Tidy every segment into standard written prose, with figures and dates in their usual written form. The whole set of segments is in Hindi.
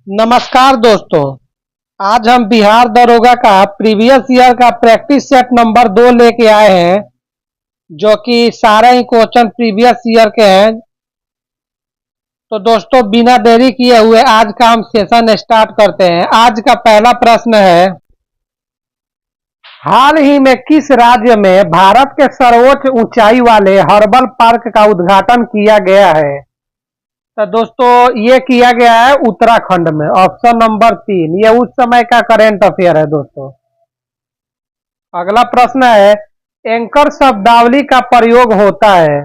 नमस्कार दोस्तों। आज हम बिहार दरोगा का प्रीवियस ईयर का प्रैक्टिस सेट नंबर 2 लेके आए हैं, जो कि सारे ही क्वेश्चन प्रीवियस ईयर के हैं। तो दोस्तों, बिना देरी किए हुए आज का हम सेशन स्टार्ट करते हैं। आज का पहला प्रश्न है, हाल ही में किस राज्य में भारत के सर्वोच्च ऊंचाई वाले हर्बल पार्क का उद्घाटन किया गया है? तो दोस्तों, ये किया गया है उत्तराखंड में। ऑप्शन नंबर 3, ये उस समय का करेंट अफेयर है दोस्तों। अगला प्रश्न है, एंकर शब्दावली का प्रयोग होता है।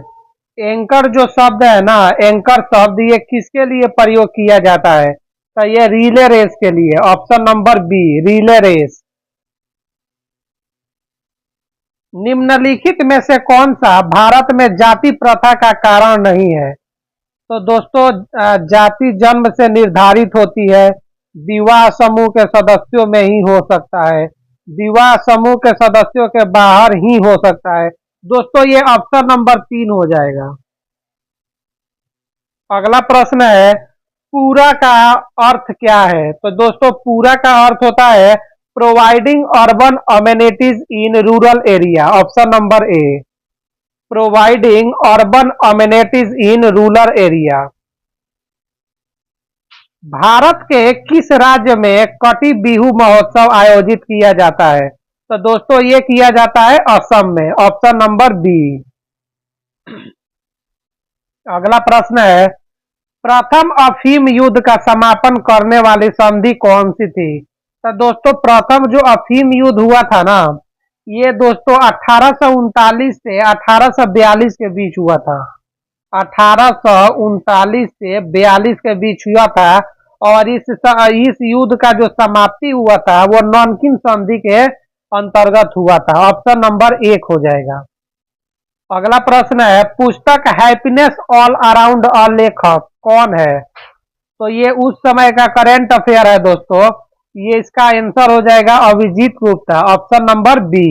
एंकर जो शब्द है ना, एंकर शब्द, ये किसके लिए प्रयोग किया जाता है? तो ये रिले रेस के लिए। Option number B, relay race. निम्नलिखित में से कौन सा भारत में जाति प्रथा का कारण नहीं है? तो दोस्तों, जाति जन्म से निर्धारित होती है, विवाह समूह के सदस्यों में ही हो सकता है, विवाह समूह के सदस्यों के बाहर ही हो सकता है। दोस्तों, ये ऑप्शन नंबर 3 हो जाएगा। अगला प्रश्न है, पूरा का अर्थ क्या है? तो दोस्तों, पूरा का अर्थ होता है providing urban amenities in rural area. Option number A, providing urban amenities in rural area. Bharat के किस राज्य में कटी बिहू महोत्सव आयोजित किया जाता है? तो दोस्तों, ये किया जाता है असम में। Option number B. अगला प्रश्न है, प्रथम अफीम युद्ध का समापन करने वाली संधि कौन सी थी? तो दोस्तों, प्रथम जो अफीम युद्ध हुआ था ना, ये दोस्तों 1839 से 1842 के बीच हुआ था। 1839 से 42 के बीच हुआ था। और इस युद्ध का जो समाप्ति हुआ था वो नॉनकिन संधि के अंतर्गत हुआ था। ऑप्शन नंबर 1 हो जाएगा। अगला प्रश्न है, पुस्तक हैप्पीनेस ऑल अराउंड अ लेखक कौन है? तो ये उस समय का करेंट अफेयर है दोस्तों। ये इसका आंसर हो जाएगा Abhijit Gupta. Option number B.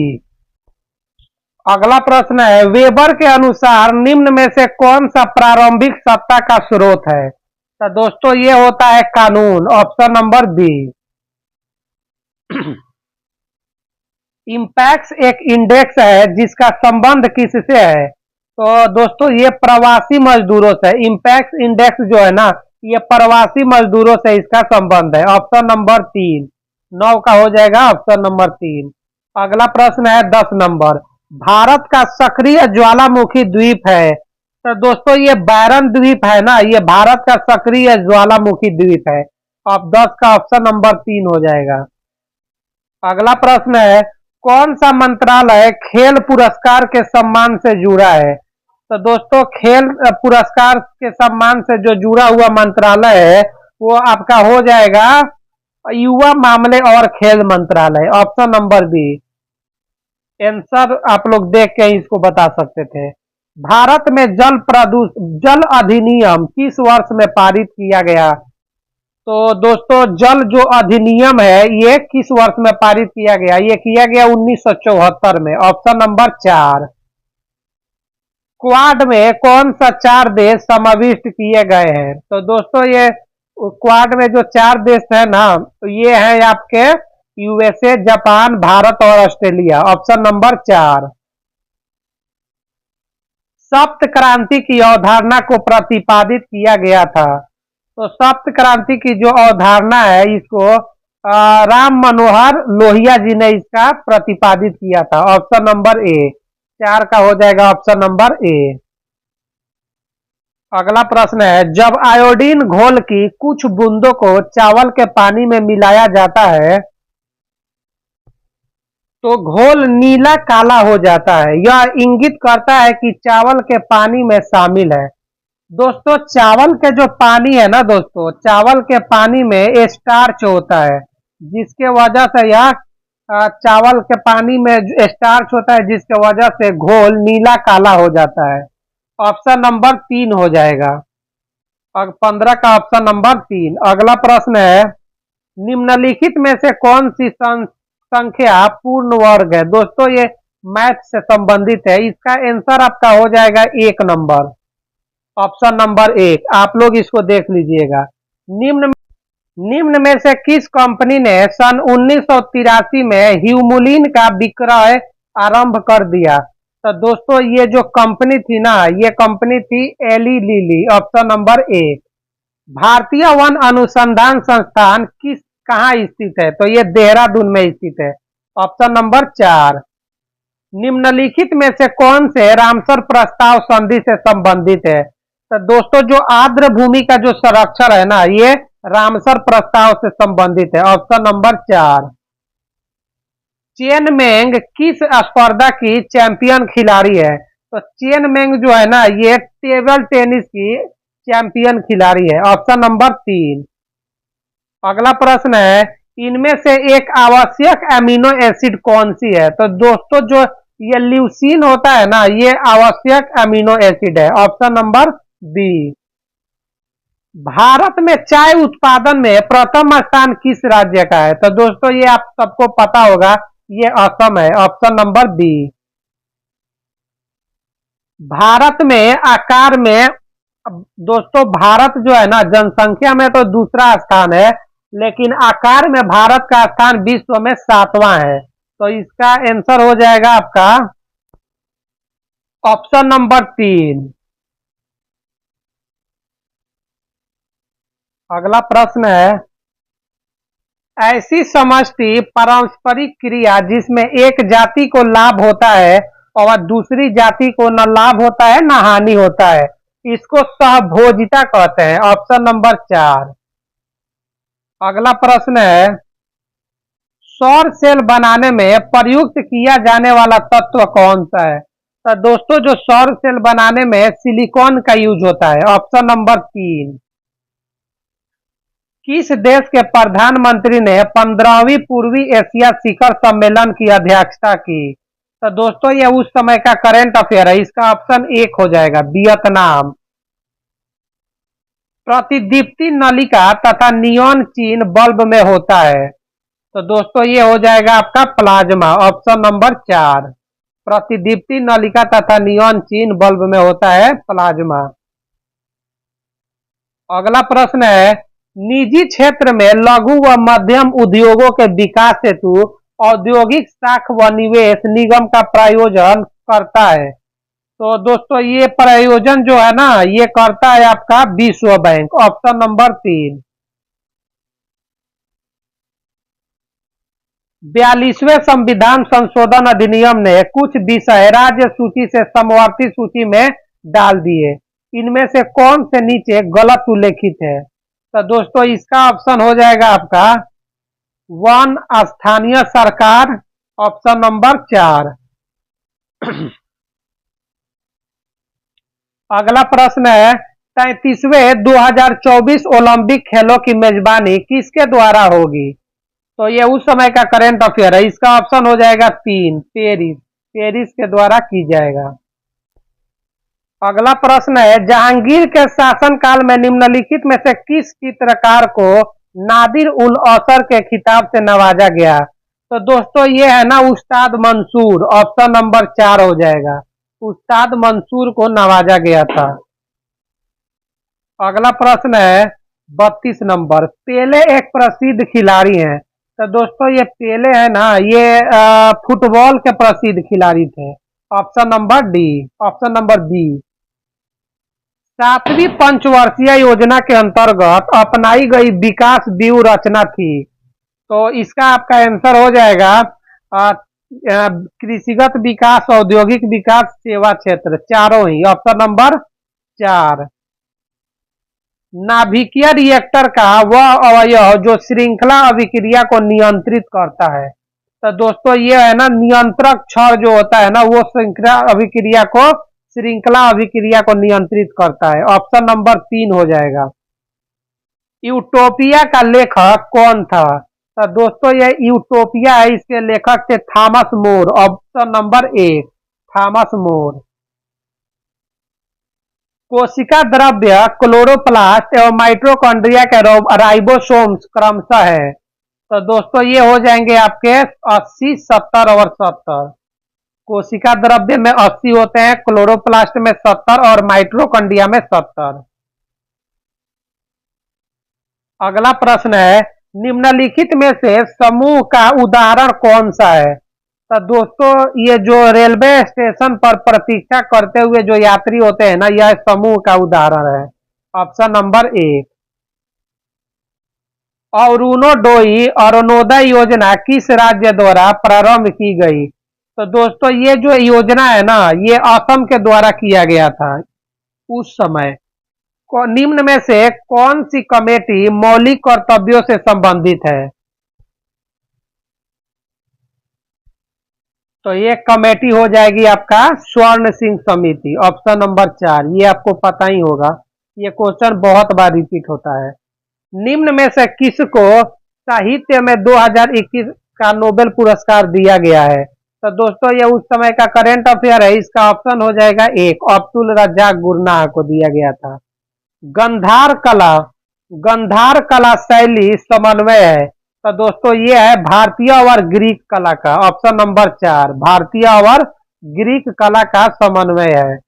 अगला प्रश्न है, वेबर के अनुसार निम्न में से कौन सा प्रारंभिक सत्ता का स्रोत है? तो दोस्तों, ये होता है कानून। Option number B. इंपैक्स एक इंडेक्स है जिसका संबंध किससे है? तो दोस्तों, ये प्रवासी मजदूरों से। इंपैक्स इंडेक्स जो है ना, ये प्रवासी मजदूरों से इसका संबंध है। ऑप्शन नंबर 3, 9 का हो जाएगा ऑप्शन नंबर 3। अगला प्रश्न है 10 नंबर, भारत का सक्रिय ज्वालामुखी द्वीप है। तो दोस्तों, ये बैरन द्वीप है ना, ये भारत का सक्रिय ज्वालामुखी द्वीप है। अब 10 का ऑप्शन नंबर 3 हो जाएगा। अगला प्रश्न है, कौन सा मंत्रालय खेल पुरस्कार के सम्मान से जुड़ा है? तो दोस्तों, खेल पुरस्कार के सम्मान से जो जुड़ा हुआ मंत्रालय है वो आपका हो जाएगा युवा मामले और खेल मंत्रालय। Option number B. आंसर आप लोग देख के इसको बता सकते थे। भारत में जल अधिनियम किस वर्ष में पारित किया गया? तो दोस्तों, जल जो अधिनियम है ये किस वर्ष में पारित किया गया? ये किया गया 1974 में। Option number 4। क्वाड में कौन सा 4 देश समाविष्ट किए गए हैं? तो दोस्तों, ये क्वाड में जो 4 देश है ना, तो ये है आपके यूएसए, जापान, भारत और ऑस्ट्रेलिया। Option number 4। सप्त क्रांति की अवधारणा को प्रतिपादित किया गया था। तो सप्त क्रांति की जो अवधारणा है इसको राम मनोहर लोहिया जी ने इसका प्रतिपादित किया था। ऑप्शन नंबर ए। 4 का हो जाएगा ऑप्शन नंबर ए। अगला प्रश्न है, जब आयोडीन घोल की कुछ बूंदों को चावल के पानी में मिलाया जाता है तो घोल नीला काला हो जाता है। यह इंगित करता है कि चावल के पानी में शामिल है। दोस्तों, चावल के जो पानी है ना दोस्तों, चावल के पानी में स्टार्च होता है, जिसके वजह से यह चावल के पानी में स्टार्च होता है, जिसके वजह से घोल नीला काला हो जाता है। ऑप्शन नंबर 3 हो जाएगा। 15 का ऑप्शन नंबर 3। अगला प्रश्न है, निम्नलिखित में से कौन सी संख्या पूर्ण वर्ग है? दोस्तों, ये मैथ से संबंधित है। इसका आंसर आपका हो जाएगा 1 नंबर। Option number 1। आप लोग इसको देख लीजिएगा। निम्न निम्न में से किस कंपनी ने सन 1983 में ह्यूमुलिन का विक्रय आरंभ कर दिया? तो दोस्तों ये जो कंपनी थी ना, ये कंपनी थी Eli Lilly. Option number A. भारतीय वन अनुसंधान संस्थान किस कहाँ स्थित है? तो ये देहरादून में स्थित है। Option number 4। निम्नलिखित में से कौन से रामसर प्रस्ताव संधि से संबंधित है? तो दोस्तों जो आर्द्र भूमि का जो संरक्षण है ना, ये रामसर प्रस्ताव से संबंधित है। Option number 4। चेन मेंग किस स्पर्धा की चैंपियन खिलाड़ी है? तो चेन मेंग जो है ना, ये टेबल टेनिस की चैंपियन खिलाड़ी है। Option number 3। अगला प्रश्न है, इनमें से एक आवश्यक अमीनो एसिड कौन सी है? तो दोस्तों जो ये ल्यूसीन होता है ना, ये आवश्यक अमीनो एसिड है। Option number B. भारत में चाय उत्पादन में प्रथम स्थान किस राज्य का है? तो दोस्तों ये आप सबको पता होगा, ये असम है। Option number B. भारत में आकार में, अब दोस्तों भारत जो है ना, जनसंख्या में तो दूसरा स्थान है, लेकिन आकार में भारत का स्थान विश्व में 7वां है। तो इसका आंसर हो जाएगा आपका ऑप्शन नंबर 3। अगला प्रश्न है, ऐसी समष्टि पारस्परिक क्रिया जिसमें एक जाति को लाभ होता है और दूसरी जाति को न लाभ होता है न हानि होता है, इसको सहभोजिता कहते हैं। Option number 4। अगला प्रश्न है, सौर सेल बनाने में प्रयुक्त किया जाने वाला तत्व कौन सा है? तो दोस्तों जो सौर सेल बनाने में सिलिकॉन का यूज होता है। Option number 3। किस देश के प्रधानमंत्री ने 15वीं पूर्वी एशिया शिखर सम्मेलन की अध्यक्षता की? तो दोस्तों ये उस समय का करंट अफेयर है, इसका ऑप्शन 1 हो जाएगा, वियतनाम। प्रतिदीप्ति नलिका तथा नियॉन चीन बल्ब में होता है। तो दोस्तों ये हो जाएगा आपका प्लाज्मा। Option number 4। प्रतिदीप्ति नलिका तथा नियॉन चीन बल्ब में होता है प्लाज्मा। अगला प्रश्न है, निजी क्षेत्र में लघु व मध्यम उद्योगों के विकास हेतु औद्योगिक साख व निवेश निगम का प्रायोजन करता है। तो दोस्तों ये प्रायोजन जो है ना, ये करता है आपका विश्व बैंक। Option number 3। 42वें संविधान संशोधन अधिनियम ने कुछ विषय राज्य सूची से समवर्ती सूची में डाल दिए, इनमें से कौन से नीचे गलत उल्लेखित है? तो दोस्तों इसका ऑप्शन हो जाएगा आपका 1 स्थानीय सरकार। Option number 4। अगला प्रश्न है, 33वें 2024 ओलंपिक खेलों की मेजबानी किसके द्वारा होगी? तो ये उस समय का करंट अफेयर है, इसका ऑप्शन हो जाएगा 3, पेरिस। पेरिस के द्वारा की जाएगा। अगला प्रश्न है, जहांगीर के शासनकाल में निम्नलिखित में से किस चित्रकार को नादिर उल औसर के खिताब से नवाजा गया? तो दोस्तों ये है ना उस्ताद मंसूर। ऑप्शन नंबर 4 हो जाएगा, उस्ताद मंसूर को नवाजा गया था। अगला प्रश्न है 32 नंबर, पेले एक प्रसिद्ध खिलाड़ी हैं। तो दोस्तों ये पेले है ना, ये फुटबॉल के प्रसिद्ध खिलाड़ी थे। Option number D. Option number B. 7वीं पंचवर्षीय योजना के अंतर्गत अपनाई गई विकास व्यूह रचना थी। तो इसका आपका आंसर हो जाएगा कृषिगत विकास, औद्योगिक विकास, सेवा क्षेत्र, चारों ही। Option number 4। नाभिकीय रिएक्टर का वह अवयव जो श्रृंखला अभिक्रिया को नियंत्रित करता है। तो दोस्तों ये है ना नियंत्रक क्षण जो होता है ना, वो श्रृंखला अभिक्रिया को नियंत्रित करता है। ऑप्शन नंबर 3 हो जाएगा। यूटोपिया का लेखक कौन था? तो दोस्तों ये यूटोपिया है, इसके लेखक थे Thomas More. Option number 1, Thomas More. कोशिका द्रव्य क्लोरोप्लास्ट एवं माइटोकॉन्ड्रिया के राइबोसोम्स क्रमशः है। तो दोस्तों ये हो जाएंगे आपके 80, 70 और 70। कोशिका द्रव्य में 80 होते हैं, क्लोरोप्लास्ट में 70 और माइटोकॉन्ड्रिया में 70। अगला प्रश्न है, निम्नलिखित में से समूह का उदाहरण कौन सा है? तो दोस्तों ये जो रेलवे स्टेशन पर प्रतीक्षा करते हुए जो यात्री होते हैं ना, यह समूह का उदाहरण है। Option number 1। अरुणोदय अरुणोदय योजना किस राज्य द्वारा प्रारंभ की गई? तो दोस्तों ये जो योजना है ना, ये असम के द्वारा किया गया था उस समय। निम्न में से कौन सी कमेटी मौलिक कर्तव्यों से संबंधित है? तो ये कमेटी हो जाएगी आपका स्वर्ण सिंह समिति। ऑप्शन नंबर 4, ये आपको पता ही होगा, ये क्वेश्चन बहुत बार रिपीट होता है। निम्न में से किसको साहित्य में 2021 का नोबेल पुरस्कार दिया गया है? तो दोस्तों ये उस समय का करंट अफेयर है, इसका ऑप्शन हो जाएगा 1, अब्दुल रज्जाक गुरनाह को दिया गया था। गंधार कला, गंधार कला शैली समन्वय है। तो दोस्तों ये है भारतीय और ग्रीक कला का। ऑप्शन नंबर 4, भारतीय और ग्रीक कला का समन्वय है।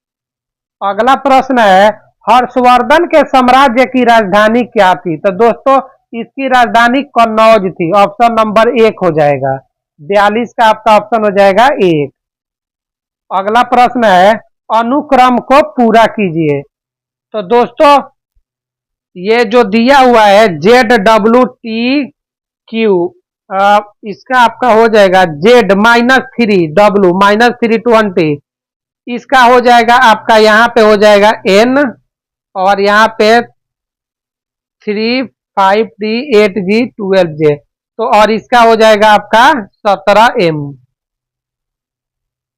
अगला प्रश्न है, हर्षवर्धन के साम्राज्य की राजधानी क्या थी? तो दोस्तों इसकी राजधानी कन्नौज थी। ऑप्शन नंबर 1 हो जाएगा। 42 का आपका ऑप्शन हो जाएगा 1। अगला प्रश्न है, अनुक्रम को पूरा कीजिए। तो दोस्तों ये जो दिया हुआ है ZWTQ, इसका आपका हो जाएगा Z-3W -320, इसका हो जाएगा आपका यहाँ पे हो जाएगा N, और यहाँ पे 3, 5D, 8G, 12J, तो और इसका हो जाएगा आपका 17M।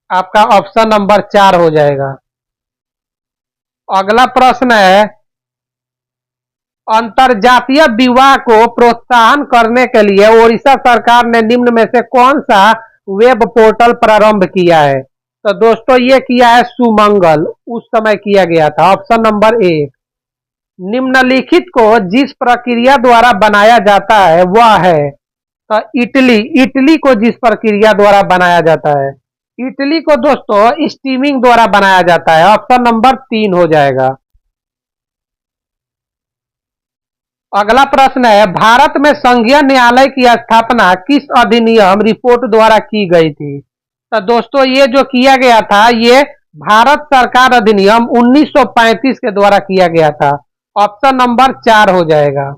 आपका ऑप्शन नंबर 4 हो जाएगा। अगला प्रश्न है, अंतरजातीय विवाह को प्रोत्साहन करने के लिए ओडिशा सरकार ने निम्न में से कौन सा वेब पोर्टल प्रारंभ किया है? तो दोस्तों ये किया है सुमंगल, उस समय किया गया था। Option number 1। निम्नलिखित को जिस प्रक्रिया द्वारा बनाया जाता है वह है? तो इटली, इटली को जिस प्रक्रिया द्वारा बनाया जाता है, इटली को दोस्तों स्टीमिंग द्वारा बनाया जाता है। ऑप्शन नंबर 3 हो जाएगा। अगला प्रश्न है, भारत में संघीय न्यायालय की स्थापना किस अधिनियम रिपोर्ट द्वारा की गई थी? तो दोस्तों ये जो किया गया था, ये भारत सरकार अधिनियम 1935 के द्वारा किया गया था। ऑप्शन नंबर 4 हो जाएगा।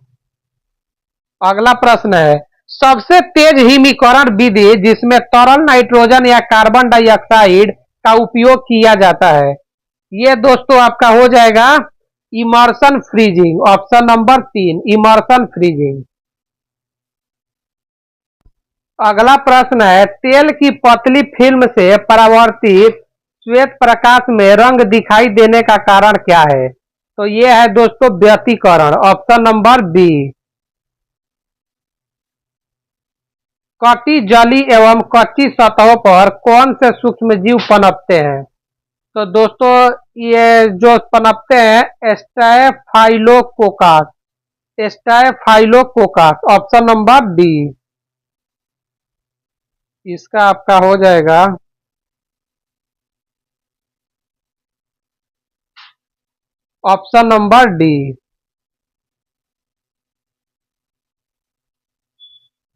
अगला प्रश्न है, सबसे तेज हिमीकरण विधि जिसमें तरल नाइट्रोजन या कार्बन डाइऑक्साइड का उपयोग किया जाता है, ये दोस्तों आपका हो जाएगा immersion freezing. Option number 3, immersion freezing. अगला प्रश्न है, तेल की पतली फिल्म से परावर्तित श्वेत प्रकाश में रंग दिखाई देने का कारण क्या है? तो ये है दोस्तों व्यतिकरण। Option number B. कटी जली एवं कच्ची सतहों पर कौन से सूक्ष्मजीव पनपते हैं? तो दोस्तों ये जो पनपते हैं स्टैफाइलोकोकस, स्टैफाइलोकोकस। ऑप्शन नंबर डी, इसका आपका हो जाएगा ऑप्शन नंबर डी।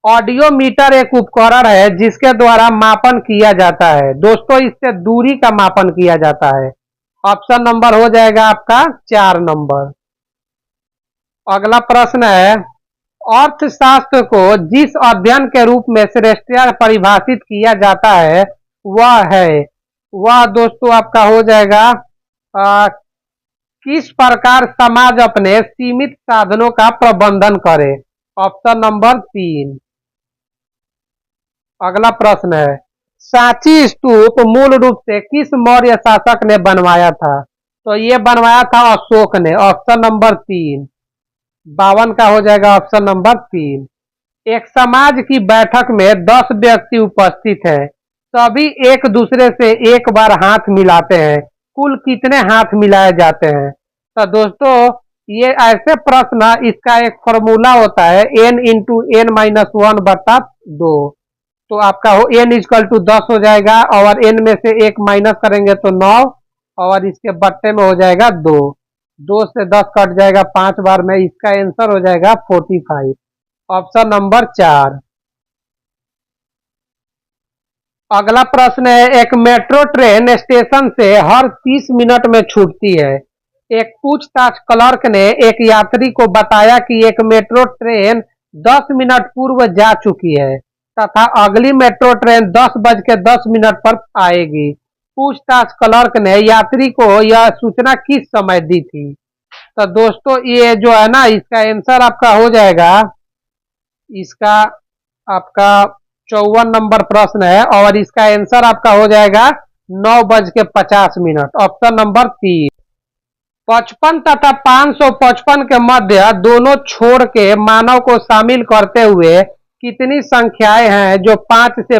ऑडियोमीटर एक उपकरण है जिसके द्वारा मापन किया जाता है। दोस्तों इससे दूरी का मापन किया जाता है। ऑप्शन नंबर हो जाएगा आपका 4 नंबर। अगला प्रश्न है, अर्थशास्त्र को जिस अध्ययन के रूप में श्रेष्ठता परिभाषित किया जाता है वह दोस्तों आपका हो जाएगा किस प्रकार समाज अपने सीमित साधनों का प्रबंधन करे? Option number 3। अगला प्रश्न है, सांची स्तूप मूल रूप से किस मौर्य शासक ने बनवाया था? तो ये बनवाया था अशोक ने। ऑप्शन नंबर 3, 52 का हो जाएगा ऑप्शन नंबर 3। एक समाज की बैठक में 10 व्यक्ति उपस्थित हैं, सभी एक दूसरे से एक बार हाथ मिलाते हैं, कुल कितने हाथ मिलाए जाते हैं? तो दोस्तों ये ऐसे प्रश्न, इसका एक फॉर्मूला होता है n×n-1/2। तो आपका हो n=10 हो जाएगा, और n में से 1 माइनस करेंगे तो 9, और इसके बट्टे में हो जाएगा 2। 2 से 10 कट जाएगा 5 बार में, इसका आंसर हो जाएगा 45। Option number 4। अगला प्रश्न है, एक मेट्रो ट्रेन स्टेशन से हर 30 मिनट में छूटती है। एक पूछताछ क्लर्क ने एक यात्री को बताया कि एक मेट्रो ट्रेन 10 मिनट पूर्व जा चुकी है तथा अगली मेट्रो ट्रेन 10 बज के 10 मिनट पर आएगी। पूछताछ क्लर्क ने यात्री को यह सूचना किस समय दी थी? तो दोस्तों ये जो है ना, इसका आंसर आपका हो जाएगा, इसका आपका 54 नंबर प्रश्न है और इसका आंसर आपका हो जाएगा 9 बज के 50 मिनट। Option number 3। 55 तथा 555 के मध्य दोनों छोर के मानव को शामिल करते हुए कितनी संख्याएं हैं जो 5 से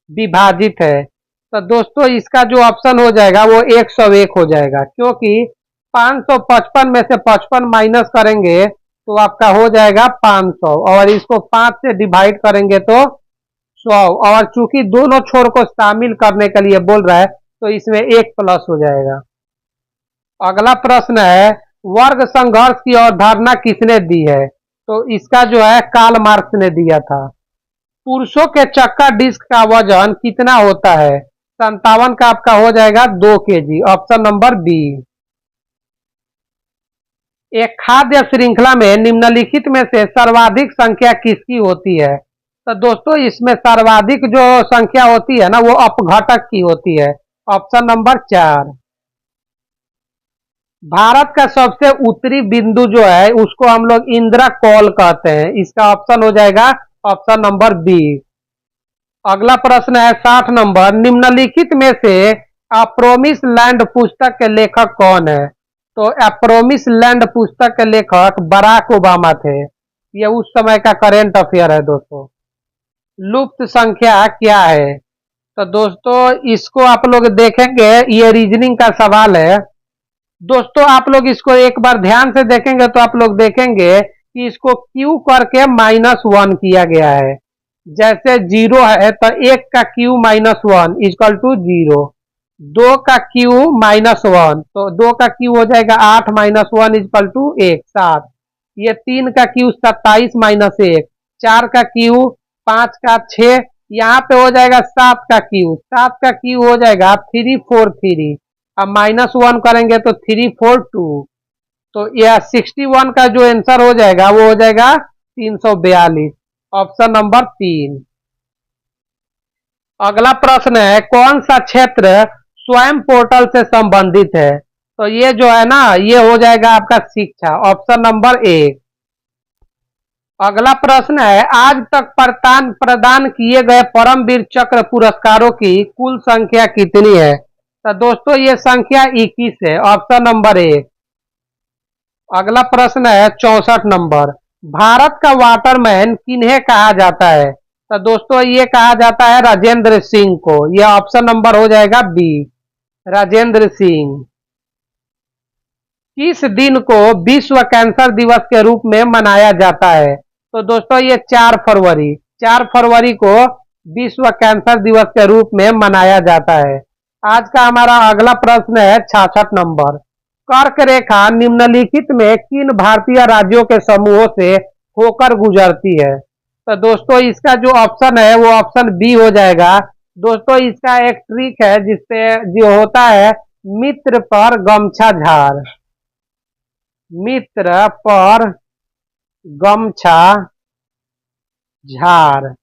विभाजित है? तो दोस्तों इसका जो ऑप्शन हो जाएगा वो 101 हो जाएगा, क्योंकि 555 में से 55 माइनस करेंगे तो आपका हो जाएगा 500 और इसको 5 से डिवाइड करेंगे तो 100, और चूंकि दोनों छोर को शामिल करने के लिए बोल रहा है तो इसमें 1 प्लस हो जाएगा। अगला प्रश्न है, वर्ग संघर्ष की अवधारणा किसने दी है? तो इसका जो है कार्ल मार्क्स ने दिया था। पुरुषों के चक्का डिस्क का वजन कितना होता है? 57 का आपका हो जाएगा 2 केजी। Option number B. एक खाद्य श्रृंखला में निम्नलिखित में से सर्वाधिक संख्या किसकी होती है? तो दोस्तों इसमें सर्वाधिक जो संख्या होती है ना वो अपघटक की होती है। Option number 4। भारत का सबसे उत्तरी बिंदु जो है उसको हम लोग इंदिरा कॉल कहते हैं। इसका ऑप्शन हो जाएगा ऑप्शन नंबर बी। अगला प्रश्न है 60 नंबर, निम्नलिखित में से अ प्रोमिस लैंड पुस्तक के लेखक कौन है? तो अ प्रोमिस लैंड पुस्तक के लेखक बराक ओबामा थे। ये उस समय का करेंट अफेयर है दोस्तों। लुप्त संख्या क्या है? तो दोस्तों इसको आप लोग देखेंगे, ये रीजनिंग का सवाल है दोस्तों। आप लोग इसको एक बार ध्यान से देखेंगे तो आप लोग देखेंगे कि इसको क्यू करके -1 किया गया है। जैसे 0 है तो 1 का क्यू -1 इक्वल टू 0, 2 का क्यू -1 तो 2 का क्यू हो जाएगा 8 -1 इक्वल टू 1, 7। ये 3 का क्यू 27 -1, 4 का क्यू 5 का 6, यहाँ पे हो जाएगा 7 का क्यू, 7 का क्यू हो जाएगा 343। अब -1 करेंगे तो 342, तो यह 61 का जो आंसर हो जाएगा वो हो जाएगा 342। Option number 3। अगला प्रश्न है, कौन सा क्षेत्र स्वयं पोर्टल से संबंधित है? तो ये जो है ना ये हो जाएगा आपका शिक्षा। Option number 1। अगला प्रश्न है, आज तक प्रदान किए गए परमवीर चक्र पुरस्कारों की कुल संख्या कितनी है? तो दोस्तों ये संख्या 21 है। Option number 1। अगला प्रश्न है 64 नंबर, भारत का वाटरमैन किन्हें कहा जाता है? तो दोस्तों ये कहा जाता है राजेंद्र सिंह को। यह ऑप्शन नंबर हो जाएगा बी, राजेंद्र सिंह। किस दिन को विश्व कैंसर दिवस के रूप में मनाया जाता है? तो दोस्तों ये 4 फरवरी को विश्व कैंसर दिवस के रूप में मनाया जाता है। आज का हमारा अगला प्रश्न है 66 नंबर, कर्क रेखा निम्नलिखित में किन भारतीय राज्यों के समूहों से होकर गुजरती है? तो दोस्तों इसका जो ऑप्शन है वो ऑप्शन बी हो जाएगा। दोस्तों इसका एक ट्रिक है जिससे जो होता है, मित्र पर गमछा झाड़, मित्र पर गमछा झाड़।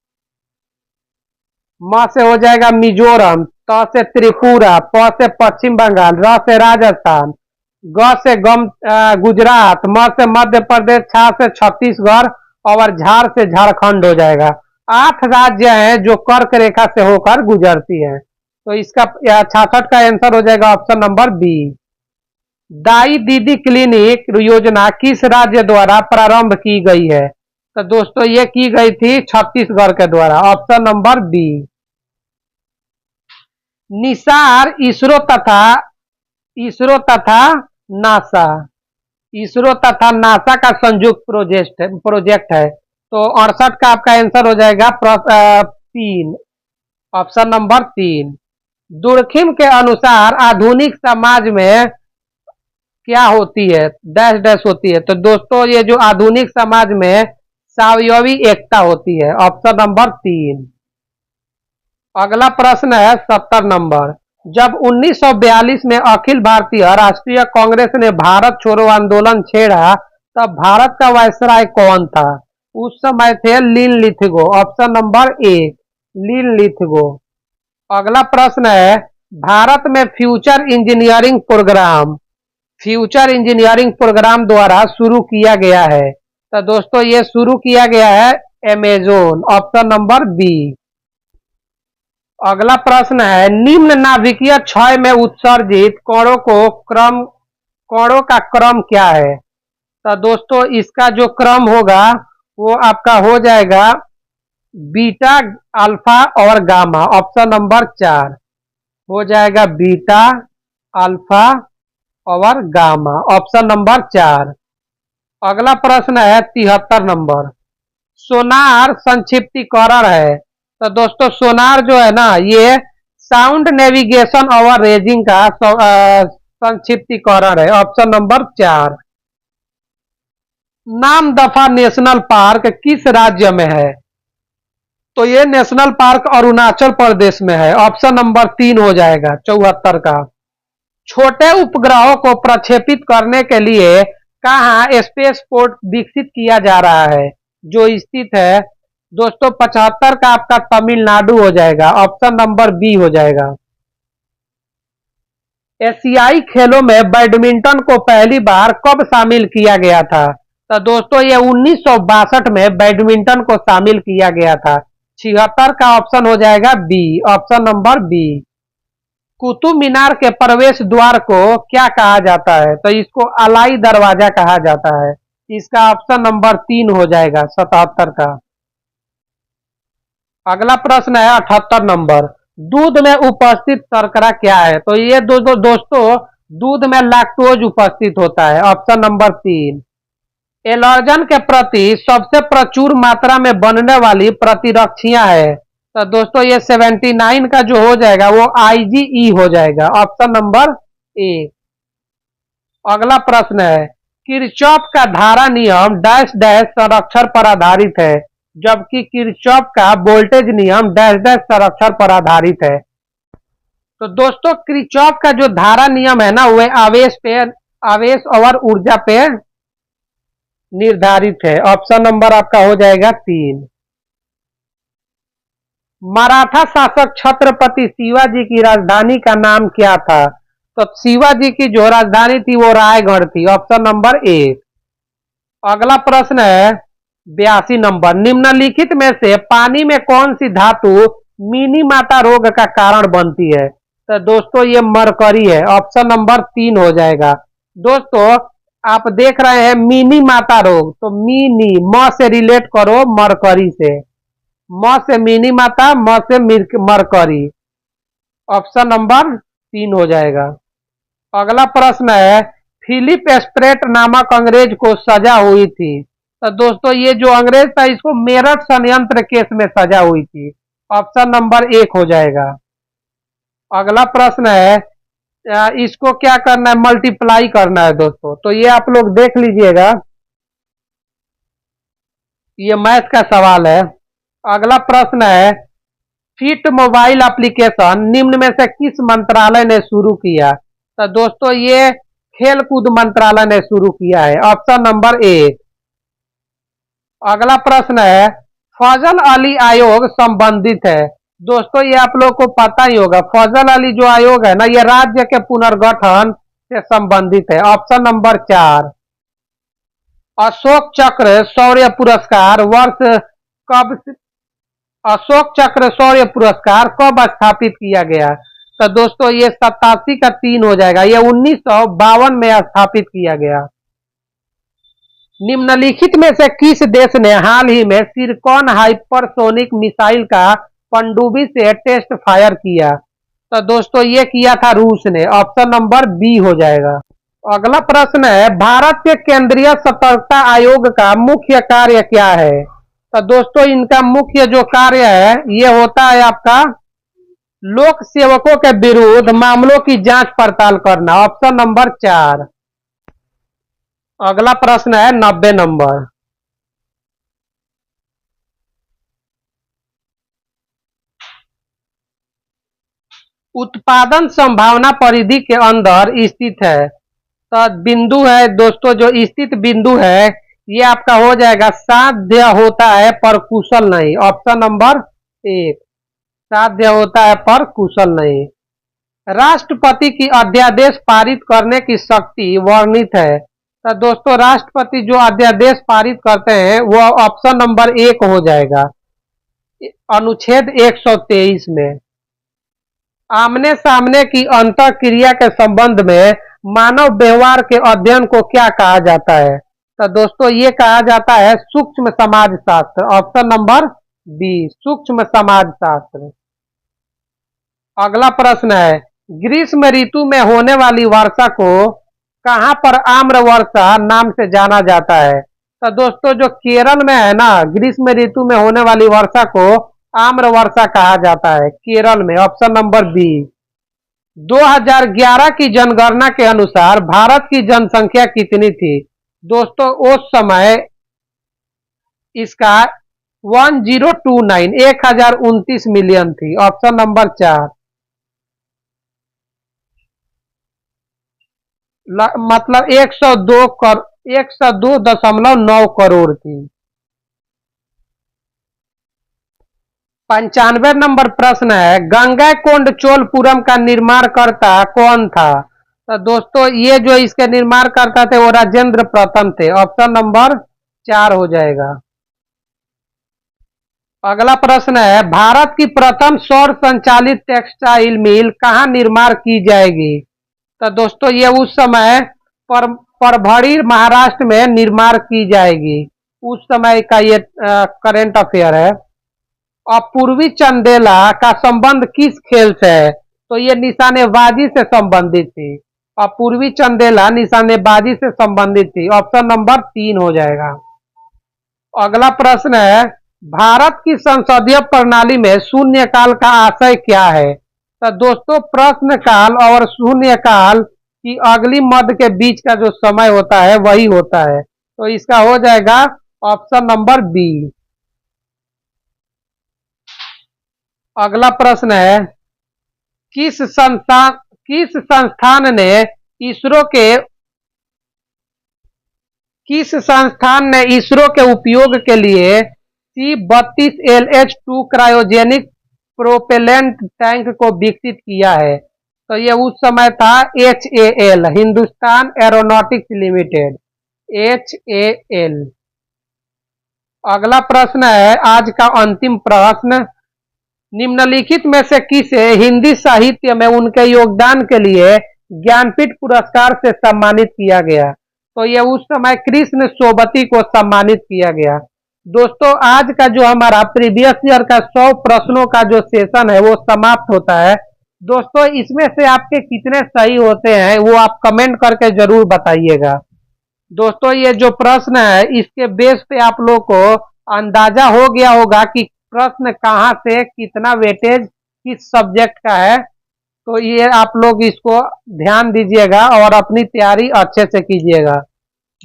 म से हो जाएगा मिजोरम, त से त्रिपुरा, प से पश्चिम बंगाल, र से राजस्थान, ग से गुजरात, म से मध्य प्रदेश, छ से छत्तीसगढ़ और झार से झारखंड हो जाएगा। 8 राज्य हैं जो कर्क रेखा से होकर गुजरती हैं। तो इसका 66 का आंसर हो जाएगा ऑप्शन नंबर बी। दाई दीदी क्लिनिक योजना किस राज्य द्वारा प्रारंभ की गई है? तो दोस्तों ये की गई थी छत्तीसगढ़ के द्वारा। Option number B. NISAR ISRO तथा नासा का संयुक्त प्रोजेक्ट है। तो 68 का आपका आंसर हो जाएगा 3, ऑप्शन नंबर 3। दुर्खिम के अनुसार आधुनिक समाज में क्या होती है, डैश डैश होती है। तो दोस्तों ये जो आधुनिक समाज में सावयवी एकता होती है, ऑप्शन नंबर 3। अगला प्रश्न है 70 नंबर। जब 1942 में अखिल भारतीय राष्ट्रीय कांग्रेस ने भारत छोड़ो आंदोलन छेड़ा, तब भारत का वायसराय कौन था? उस समय थे लिन लिथगो, ऑप्शन नंबर 1 लिन लिथगो। अगला प्रश्न है, भारत में फ्यूचर इंजीनियरिंग प्रोग्राम द्वारा शुरू किया गया है। तो दोस्तों ये शुरू किया गया है अमेजोन, ऑप्शन नंबर बी। अगला प्रश्न है, निम्न नाभिकीय क्षय में उत्सर्जित कणों का क्रम क्या है? तो दोस्तों इसका जो क्रम होगा वो आपका हो जाएगा बीटा, अल्फा और गामा, ऑप्शन नंबर 4 हो जाएगा बीटा, अल्फा और गामा, ऑप्शन नंबर 4। अगला प्रश्न है 73 नंबर। सोनार संक्षिप्तीकरण है। तो दोस्तों सोनार जो है ना ये साउंड नेविगेशन और रेजिंग का संक्षिप्तीकरण है, option number 4। Namdapha national park किस राज्य में है? तो ये नेशनल पार्क अरुणाचल प्रदेश में है, ऑप्शन नंबर 3 हो जाएगा 74 का। छोटे उपग्रहों को प्रक्षेपित करने के लिए कहाँ स्पेस पोर्ट विकसित किया जा रहा है, जो स्थित है दोस्तों 75 का आपका तमिलनाडु हो जाएगा, ऑप्शन नंबर बी हो जाएगा। एशियाई खेलों में बैडमिंटन को पहली बार कब शामिल किया गया था? तो दोस्तों ये 1962 में बैडमिंटन को शामिल किया गया था, 76 का ऑप्शन हो जाएगा B, option number B. Qutub Minar के प्रवेश द्वार को क्या कहा जाता है? तो इसको अलाई दरवाजा कहा जाता है, इसका ऑप्शन नंबर 3 हो जाएगा 77 का। अगला प्रश्न है 78 नंबर। दूध में उपस्थित शर्करा क्या है? तो ये दोस्तों दूध में लैक्टोज उपस्थित होता है, ऑप्शन नंबर 3। एलर्जन के प्रति सबसे प्रचुर मात्रा में बनने वाली प्रतिरक्षियां है। तो दोस्तों ये 79 का जो हो जाएगा वो आईजीई हो जाएगा, ऑप्शन नंबर 1। अगला प्रश्न है, किरचॉफ का धारा नियम डैश डैश संरक्षण पर आधारित है, जबकि किरचॉफ का वोल्टेज नियम डैश डैश संरक्षण पर आधारित है। तो दोस्तों किरचॉफ का जो धारा नियम है ना वह आवेश और ऊर्जा पे निर्धारित है, ऑप्शन नंबर आपका हो जाएगा 3। मराठा शासक छत्रपति शिवाजी की राजधानी का नाम क्या था? तो शिवाजी की जो राजधानी थी वो रायगढ़ थी, ऑप्शन नंबर 1। अगला प्रश्न है 82 नंबर। निम्नलिखित में से पानी में कौन सी धातु मिनी माता रोग का कारण बनती है? तो दोस्तों ये मरकरी है, ऑप्शन नंबर 3 हो जाएगा। दोस्तों आप देख रहे हैं मिनी माता रोग, तो मिनी म से रिलेट करो मरकरी से, म से मिनी माता, म से मरकरी, ऑप्शन नंबर 3 हो जाएगा। अगला प्रश्न है, फिलिप स्प्रेट नामक अंग्रेज को सजा हुई थी। तो दोस्तों ये जो अंग्रेज था इसको मेरठ षड्यंत्र केस में सजा हुई थी, ऑप्शन नंबर 1 हो जाएगा। अगला प्रश्न है, इसको क्या करना है, मल्टीप्लाई करना है दोस्तों, तो ये आप लोग देख लीजिएगा, ये मैथ का सवाल है। अगला प्रश्न है, फिट मोबाइल एप्लीकेशन निम्न में से किस मंत्रालय ने शुरू किया? तो दोस्तों ये खेल कूद मंत्रालय ने शुरू किया है, ऑप्शन नंबर 1। अगला प्रश्न है, फजल अली आयोग संबंधित है। दोस्तों ये आप लोग को पता ही होगा, फजल अली जो आयोग है ना ये राज्य के पुनर्गठन से संबंधित है, ऑप्शन नंबर 4। अशोक चक्र शौर्य पुरस्कार कब अशोक चक्र शौर्य पुरस्कार कब स्थापित किया गया? तो दोस्तों ये 87 का 3 हो जाएगा, ये 1952 में स्थापित किया गया। निम्नलिखित में से किस देश ने हाल ही में सिरकॉन हाइपरसोनिक मिसाइल का पनडुब्बी से टेस्ट फायर किया? तो दोस्तों ये किया था रूस ने, ऑप्शन नंबर बी हो जाएगा। अगला प्रश्न है, भारत के केंद्रीय सतर्कता आयोग का मुख्य कार्य क्या है? तो दोस्तों इनका मुख्य जो कार्य है ये होता है आपका लोक सेवकों के विरुद्ध मामलों की जांच पड़ताल करना, ऑप्शन नंबर 4। अगला प्रश्न है 90 नंबर। उत्पादन संभावना परिधि के अंदर स्थित है। तो बिंदु है दोस्तों, जो स्थित बिंदु है ये आपका हो जाएगा साध्य होता है पर कुशल नहीं। ऑप्शन नंबर 1 साध्य होता है पर कुशल नहीं। राष्ट्रपति की अध्यादेश पारित करने की शक्ति वर्णित है। तो दोस्तों राष्ट्रपति जो अध्यादेश पारित करते हैं वो ऑप्शन नंबर 1 हो जाएगा अनुच्छेद 123 में। आमने सामने की अंतर क्रिया के संबंध में मानव व्यवहार के अध्ययन को क्या कहा जाता है? तो दोस्तों ये कहा जाता है सूक्ष्म समाज शास्त्र। ऑप्शन नंबर बी सूक्ष्म समाज शास्त्र। अगला प्रश्न है ग्रीष्म ऋतु में होने वाली वर्षा को कहां पर आम्र वर्षा नाम से जाना जाता है? तो दोस्तों जो केरल में है ना, ग्रीष्म ऋतु में होने वाली वर्षा को आम्र वर्षा कहा जाता है केरल में। Option number B. 2011 की जनगणना के अनुसार भारत की जनसंख्या कितनी थी? दोस्तों उस समय इसका 1029 मिलियन थी। ऑप्शन नंबर 4 मतलब 102.9 करोड़ थी। 95 नंबर प्रश्न है गंगैकोंड चोलपुरम का निर्माण करता कौन था? तो दोस्तों ये जो इसके निर्माण करता थे वो राजेंद्र प्रथम थे। ऑप्शन नंबर 4 हो जाएगा। अगला प्रश्न है भारत की प्रथम सौर संचालित टेक्सटाइल मिल कहाँ निर्माण की जाएगी? तो दोस्तों ये उस समय परभणी महाराष्ट्र में निर्माण की जाएगी। उस समय का ये करंट अफेयर है। और पूर्वी चंदेला का संबंध किस खेल से है? तो ये निशानेबाजी से संबंधित थी। और पूर्वी चंदेला निशानेबाजी से संबंधित थी। ऑप्शन नंबर 3 हो जाएगा। अगला प्रश्न है भारत की संसदीय प्रणाली में शून्यकाल का आशय क्या है? तो दोस्तों प्रश्न काल और शून्य काल की अगली मध्य के बीच का जो समय होता है वही होता है। तो इसका हो जाएगा ऑप्शन नंबर बी। अगला प्रश्न है किस संस्थान ने इसरो के उपयोग के लिए C-32LH-2 क्रायोजेनिक प्रोपेलेंट टैंक को विकसित किया है? तो ये उस समय था HAL Hindustan aeronautics limited HAL। अगला प्रश्न है आज का अंतिम प्रश्न निम्नलिखित में से किसे हिंदी साहित्य में उनके योगदान के लिए ज्ञानपीठ पुरस्कार से सम्मानित किया गया? तो ये उस समय कृष्ण सोबती को सम्मानित किया गया। दोस्तों आज का जो हमारा प्रीवियस ईयर का 100 प्रश्नों का जो सेशन है वो समाप्त होता है। दोस्तों इसमें से आपके कितने सही होते हैं वो आप कमेंट करके जरूर बताइएगा। दोस्तों ये जो प्रश्न है इसके बेस पे आप लोग को अंदाजा हो गया होगा कि प्रश्न कहाँ से कितना वेटेज किस सब्जेक्ट का है। तो ये आप लोग इसको ध्यान दीजिएगा और अपनी तैयारी अच्छे से कीजिएगा।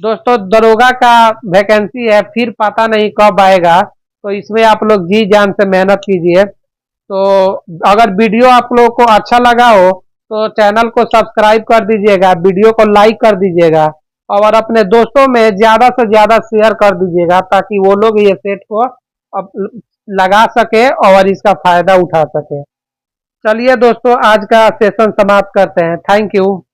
दोस्तों दरोगा का वैकेंसी है फिर पता नहीं कब आएगा, तो इसमें आप लोग जी जान से मेहनत कीजिए। तो अगर वीडियो आप लोगों को अच्छा लगा हो तो चैनल को सब्सक्राइब कर दीजिएगा, वीडियो को लाइक कर दीजिएगा और अपने दोस्तों में ज़्यादा से ज़्यादा शेयर कर दीजिएगा ताकि वो लोग ये सेट को अब लगा सके और इसका फायदा उठा सके। चलिए दोस्तों आज का सेशन समाप्त करते हैं। Thank you.